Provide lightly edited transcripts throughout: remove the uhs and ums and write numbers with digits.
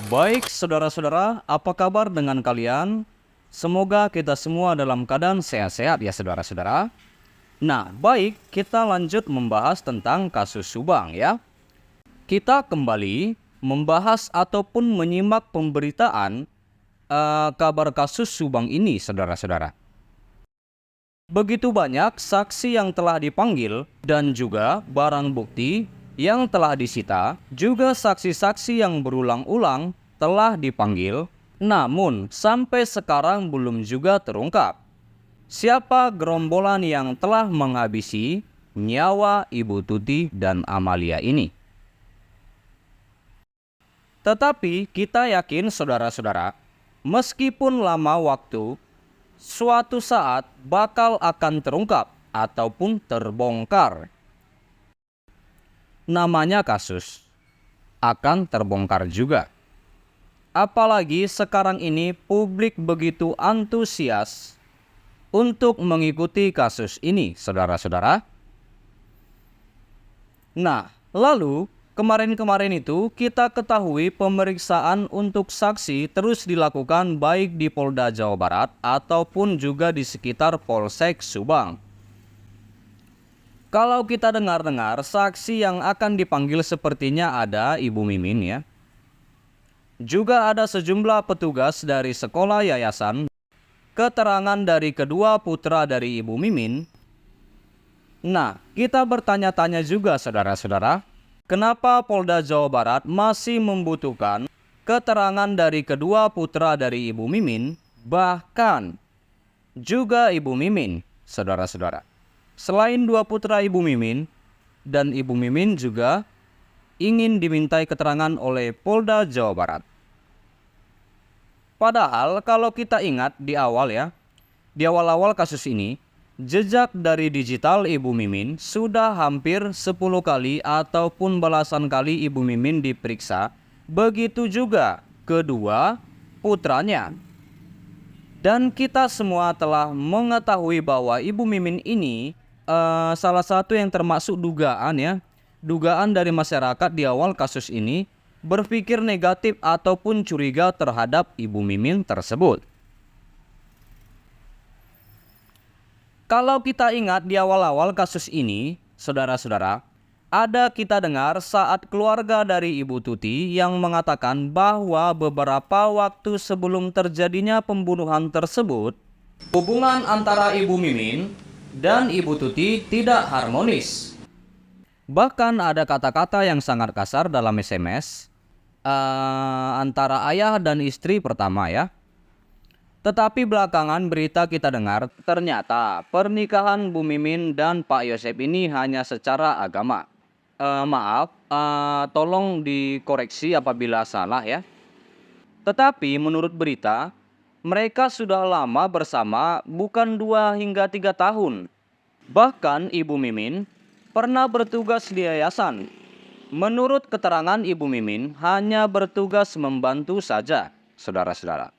Baik saudara-saudara, apa kabar dengan kalian? Semoga kita semua dalam keadaan sehat-sehat ya saudara-saudara. Nah, baik, kita lanjut membahas tentang kasus Subang ya. Kita kembali membahas ataupun menyimak pemberitaan kabar kasus Subang ini saudara-saudara. Begitu banyak saksi yang telah dipanggil dan juga barang bukti yang telah disita, juga saksi-saksi yang berulang-ulang telah dipanggil, namun sampai sekarang belum juga terungkap siapa gerombolan yang telah menghabisi nyawa Ibu Tuti dan Amalia ini. Tetapi kita yakin saudara-saudara, meskipun lama waktu, suatu saat bakal akan terungkap ataupun terbongkar. Namanya kasus akan terbongkar juga. Apalagi sekarang ini publik begitu antusias untuk mengikuti kasus ini, saudara-saudara. Nah, lalu kemarin-kemarin itu kita ketahui pemeriksaan untuk saksi terus dilakukan baik di Polda Jawa Barat ataupun juga di sekitar Polsek Subang. Kalau kita dengar-dengar, saksi yang akan dipanggil sepertinya ada Ibu Mimin ya. Juga ada sejumlah petugas dari sekolah yayasan, keterangan dari kedua putra dari Ibu Mimin. Nah, kita bertanya-tanya juga saudara-saudara, kenapa Polda Jawa Barat masih membutuhkan keterangan dari kedua putra dari Ibu Mimin, bahkan juga Ibu Mimin, saudara-saudara. Selain dua putra Ibu Mimin, dan Ibu Mimin juga ingin dimintai keterangan oleh Polda Jawa Barat. Padahal kalau kita ingat di awal ya, di awal-awal kasus ini, jejak dari digital Ibu Mimin sudah hampir 10 kali ataupun belasan kali Ibu Mimin diperiksa. Begitu juga kedua putranya. Dan kita semua telah mengetahui bahwa Ibu Mimin ini salah satu yang termasuk dugaan ya. Dugaan dari masyarakat di awal kasus ini berpikir negatif ataupun curiga terhadap Ibu Mimin tersebut. Kalau kita ingat di awal-awal kasus ini, saudara-saudara, ada kita dengar saat keluarga dari Ibu Tuti yang mengatakan bahwa beberapa waktu sebelum terjadinya pembunuhan tersebut, hubungan antara Ibu Mimin dan Ibu Tuti tidak harmonis. Bahkan ada kata-kata yang sangat kasar dalam SMS antara ayah dan istri pertama ya. Tetapi belakangan berita kita dengar ternyata pernikahan Bu Mimin dan Pak Yosep ini hanya secara agama. Tolong dikoreksi apabila salah ya. Tetapi menurut berita, mereka sudah lama bersama bukan 2 hingga 3 tahun. Bahkan Ibu Mimin pernah bertugas di yayasan. Menurut keterangan Ibu Mimin, hanya bertugas membantu saja, saudara-saudara.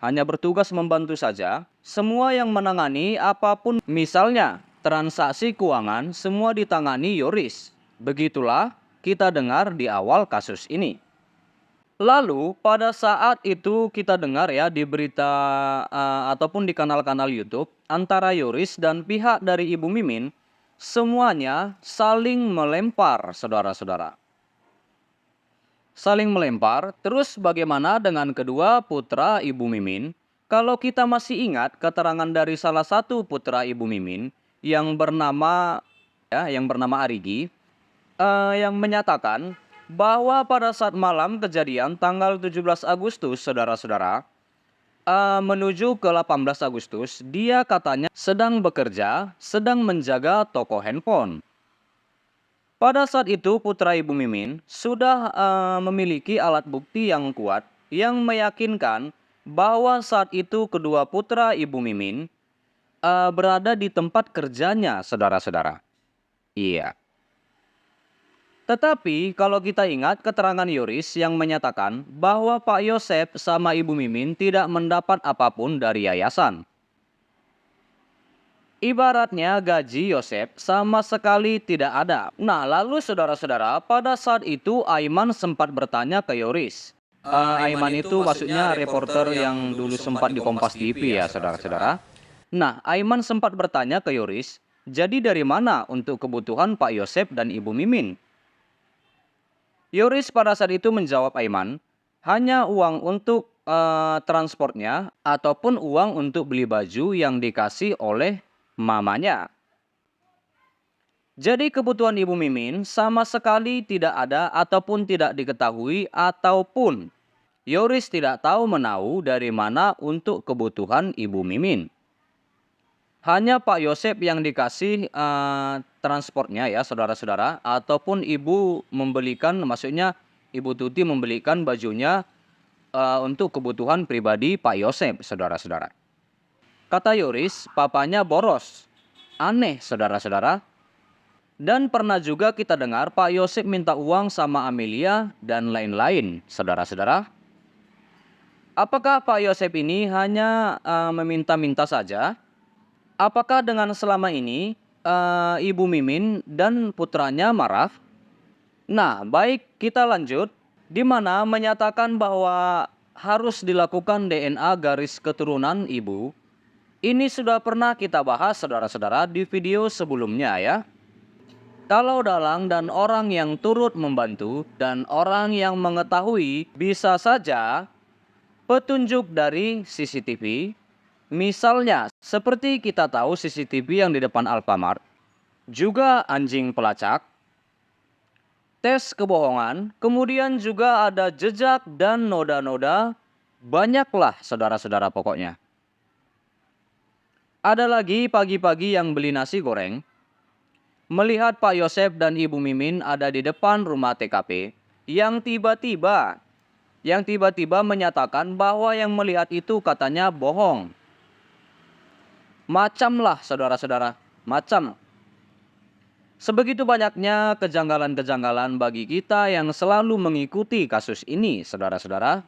Hanya bertugas membantu saja, semua yang menangani apapun misalnya transaksi keuangan semua ditangani Yoris. Begitulah kita dengar di awal kasus ini. Lalu pada saat itu kita dengar ya di berita ataupun di kanal-kanal YouTube antara Yoris dan pihak dari Ibu Mimin semuanya saling melempar saudara-saudara. Saling melempar, terus bagaimana dengan kedua putra Ibu Mimin? Kalau kita masih ingat keterangan dari salah satu putra Ibu Mimin yang bernama Arigi, yang menyatakan bahwa pada saat malam kejadian tanggal 17 Agustus, saudara-saudara, menuju ke 18 Agustus, dia katanya sedang bekerja, sedang menjaga toko handphone. Pada saat itu putra Ibu Mimin sudah memiliki alat bukti yang kuat yang meyakinkan bahwa saat itu kedua putra Ibu Mimin berada di tempat kerjanya, saudara-saudara. Iya. Tetapi kalau kita ingat keterangan Yoris yang menyatakan bahwa Pak Yosep sama Ibu Mimin tidak mendapat apapun dari yayasan. Ibaratnya gaji Yosep sama sekali tidak ada. Nah lalu saudara-saudara, pada saat itu Aiman sempat bertanya ke Yoris, Aiman itu maksudnya reporter yang dulu sempat di Kompas TV ya, saudara-saudara. Nah, Aiman sempat bertanya ke Yoris, jadi dari mana untuk kebutuhan Pak Yosep dan Ibu Mimin? Yoris pada saat itu menjawab Aiman, hanya uang untuk transportnya ataupun uang untuk beli baju yang dikasih oleh mamanya. Jadi kebutuhan Ibu Mimin sama sekali tidak ada ataupun tidak diketahui ataupun Yoris tidak tahu menahu dari mana untuk kebutuhan Ibu Mimin. Hanya Pak Yosep yang dikasih transportnya ya saudara-saudara, ataupun ibu membelikan, maksudnya Ibu Tuti membelikan bajunya untuk kebutuhan pribadi Pak Yosep, saudara-saudara. Kata Yoris, papanya boros. Aneh, saudara-saudara. Dan pernah juga kita dengar Pak Yosep minta uang sama Amelia dan lain-lain, saudara-saudara. Apakah Pak Yosep ini hanya meminta-minta saja? Apakah dengan selama ini Ibu Mimin dan putranya marah? Nah, baik, kita lanjut. Di mana menyatakan bahwa harus dilakukan DNA garis keturunan ibu. Ini sudah pernah kita bahas saudara-saudara di video sebelumnya ya. Kalau dalang dan orang yang turut membantu dan orang yang mengetahui bisa saja petunjuk dari CCTV. Misalnya seperti kita tahu CCTV yang di depan Alfamart, juga anjing pelacak, tes kebohongan, kemudian juga ada jejak dan noda-noda, banyaklah saudara-saudara pokoknya. Ada lagi pagi-pagi yang beli nasi goreng, melihat Pak Yosep dan Ibu Mimin ada di depan rumah TKP yang tiba-tiba menyatakan bahwa yang melihat itu katanya bohong. Macamlah saudara-saudara, macam. Sebegitu banyaknya kejanggalan-kejanggalan bagi kita yang selalu mengikuti kasus ini, saudara-saudara.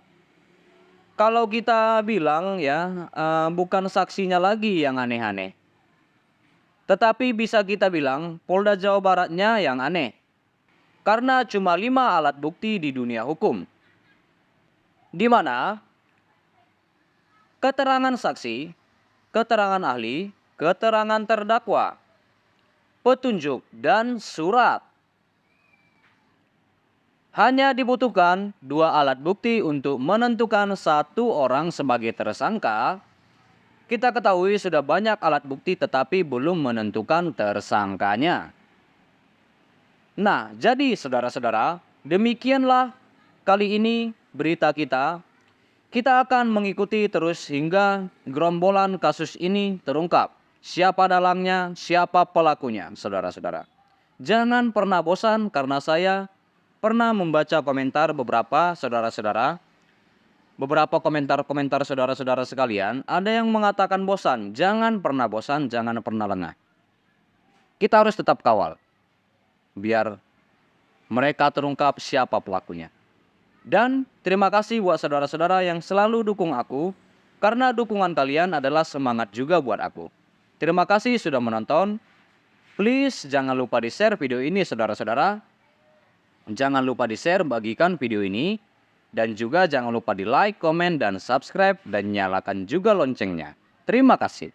Kalau kita bilang ya, bukan saksinya lagi yang aneh-aneh. Tetapi bisa kita bilang Polda Jawa Baratnya yang aneh. Karena cuma 5 alat bukti di dunia hukum. Di mana keterangan saksi, keterangan ahli, keterangan terdakwa, petunjuk, dan surat. Hanya dibutuhkan 2 alat bukti untuk menentukan satu orang sebagai tersangka. Kita ketahui sudah banyak alat bukti tetapi belum menentukan tersangkanya. Nah, jadi saudara-saudara, demikianlah kali ini berita kita. Kita akan mengikuti terus hingga gerombolan kasus ini terungkap. Siapa dalangnya, siapa pelakunya, saudara-saudara. Jangan pernah bosan karena saya pernah membaca komentar beberapa saudara-saudara. Beberapa komentar-komentar saudara-saudara sekalian, ada yang mengatakan bosan. Jangan pernah bosan, jangan pernah lengah. Kita harus tetap kawal, biar mereka terungkap siapa pelakunya. Dan terima kasih buat saudara-saudara yang selalu dukung aku, karena dukungan kalian adalah semangat juga buat aku. Terima kasih sudah menonton. Please jangan lupa di-share video ini saudara-saudara. Jangan lupa di-share, bagikan video ini. Dan juga jangan lupa di like, komen, dan subscribe, dan nyalakan juga loncengnya. Terima kasih.